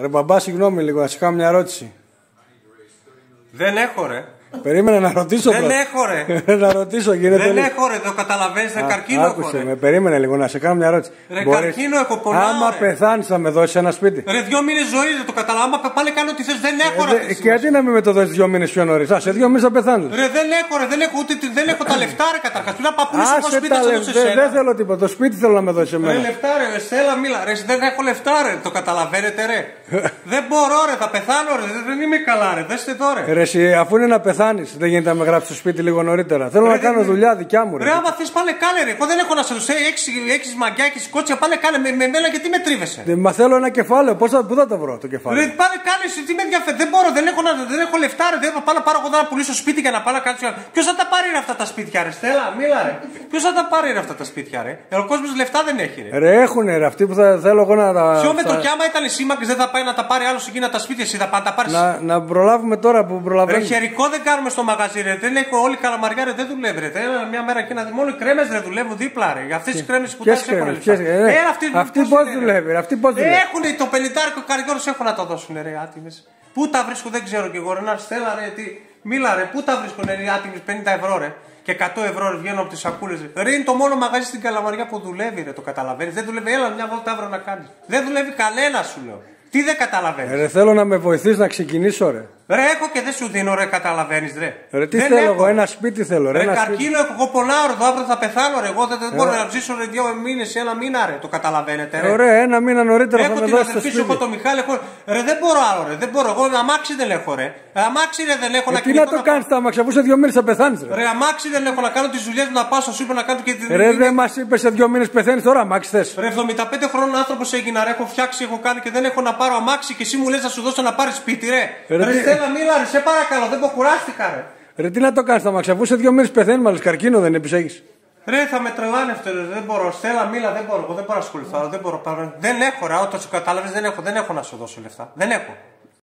Ρε μπαμπά, συγγνώμη λίγο, να σε κάνω μια ερώτηση. Δεν έχω ρε. Περίμενε να ρωτήσω. Δεν έχω ρε. Να ρωτήσω, γίνεται. Δεν έχω ρε, το καταλαβαίνεις, ρε, καρκίνο έχω ρε. Με περίμενε λίγο να σε κάνω μια ερώτηση. Ρε καρκίνο έχω, πονάω. Άμα πεθάνεις θα με δώσεις ένα σπίτι. Ρε 2 μήνες ζωή δεν το καταλαβαίνω. Άμα πάλι κάνω ό,τι θες, δεν έχω ρε. Και γιατί να μην με το δώσεις 2 μήνες πιο νωρίς. Σε 2 μήνες θα πεθάνεις. Ρε δεν έχω ρε, δεν έχω τα λεφτά ρε καταρχάς. Πρέπει να παππούλεις εγώ σπίτι θα δώσεις εσένα. Δεν θέλω τίποτα, το σπίτι θέλω να με δώσεις εμένα. Ρε λεφτά ρε, Στέλλα μίλα. Ρε δεν έχω λεφτά ρε, το καταλαβαίνετε ρε. Δεν μπορώ ρε, θα πεθάνω ρε, δεν είμαι καλά ρε, δέστε τώρα. Ρε αφού είναι να πεθάνεις, δεν γίνεται να με γράψεις στο σπίτι λίγο νωρίτερα. Θέλω να κάνω δουλειά δικιά μου. Ρε, άμα θες πάνε κάνε ρε. Εγώ δεν έχω να σε δώσω. Έχεις μαγκιά, έχεις κότσια, πάνε κάνε. Με μένα γιατί με τρίβεσαι. Μα θέλω ένα κεφάλαιο. Πού θα το βρω το κεφάλαιο. Ρε, πάνε κάνε, τι με ενδιαφέρει. Δεν μπορώ, δεν έχω λεφτά ρε. Δεν πάω να πάρω εγώ να πουλήσω σπίτι για να πάω να κάτσω. Ποιος θα τα πάρει ρε αυτά τα σπίτια ρε. Στέλλα, μίλα ρε. Ποιος θα τα πάρει ρε αυτά τα σπίτια ρε. Ο κόσμος λεφτά δεν έχει ρε. Ρε έχουνε ρε. Αυτοί που θα θέλω εγώ να τα. Ποιο με το κι άμα ήταν σύμμαγκες δεν θα πάει να τα πάρει άλλο εκείνα τα σπίτια. Εσύ θα πάει να τα πάρει. Να προλάβουμε τώρα που προλαβαίνουμε. Ρε χερικό δεν κάνουμε στο μαγαζί ρε. Δεν έχω όλη καλαμαριά ρε. Δεν δουλεύει ρε. Μια μέρα και μόνο οι κρέμες δεν δουλεύουν δίπλα ρε. Για αυτές τις κρέμες που τα έχουν. Αυτή πώς δουλεύει ρε. Έχουν το 50 καριόλους έχουν να το δώσουν ρε άτιμες. Πού τα βρίσκουν δεν ξέρω κι εγώ ρε. Να Στέλλα ρε. Μίλα ρε. Πού τα βρίσκουν ρε άτιμες 50 ευρώ ρε. Και 100 ευρώ ρε βγαίνουν από τις σακούλες ρε. Ρε είναι το μόνο μαγαζί στην Καλαμαριά που δουλεύει ρε. Το καταλαβαίνεις. Δεν δουλεύει. Έλα μια βόλτα αύριο να κάνεις. Δεν δουλεύει κανένα σου λέω. Τι δεν καταλαβαίνεις. Ρε θέλω να με βοηθήσεις να ξεκινήσω ρε. Ρε έχω και δεν σου δίνω ρε, καταλαβαίνεις ρε. Ρε τι θέλω εγώ, ένα σπίτι θέλω ρε. Ρε καρκίνο έχω, εγώ πονάω ρε, αύριο θα πεθάνω ρε. Εγώ δεν μπορώ να ζήσω ρε 2 μήνες ή 1 μήνα ρε, το καταλαβαίνετε ρε. Ωραία, 1 μήνα νωρίτερα θα με δώσεις το σπίτι. Έχω το Μιχάλη, ρε δεν μπορώ άλλο ρε, δεν μπορώ, εγώ αμάξι δεν έχω ρε. Αμάξι ρε δεν έχω να κινηθώ. Τι να το κάνεις τα αμάξι, αφού σε 2 μήνες θα πεθάνεις ρε. Ρε αμάξι δεν έχω να κάνω τις δουλειές μου, να πάω στο σούπερ να κάνω και τη δουλειά. Ρε δεν μας είπες σε 2 μήνες πεθαίνεις τώρα αμάξι θες. Ρε 75 χρόνων άνθρωπος έγινα ρε, έχω φτιάξει, έχω κάνει και δεν έχω να πάρω αμάξι και εσύ μου λες να σου δώσω να πάρεις σπίτι ρε. Ρε Στέλλα μίλα ρε, σε παρακαλώ, δεν κουράστηκα ρε. Ρε τι να το κάνεις τα αμάξι, αφού σε 2 μήνες πεθαίνει μάλλον καρκίνο δεν επισέχεις. Ρε θα με τρελάνε αυτό, δεν μπορώ. Στέλλα μίλα, δεν μπορώ να ασχοληθώ, δεν μπορώ. Δεν έχω ρε, όταν σου κατάλαβες δεν έχω να σου δώσω λεφτά. Δεν έχω.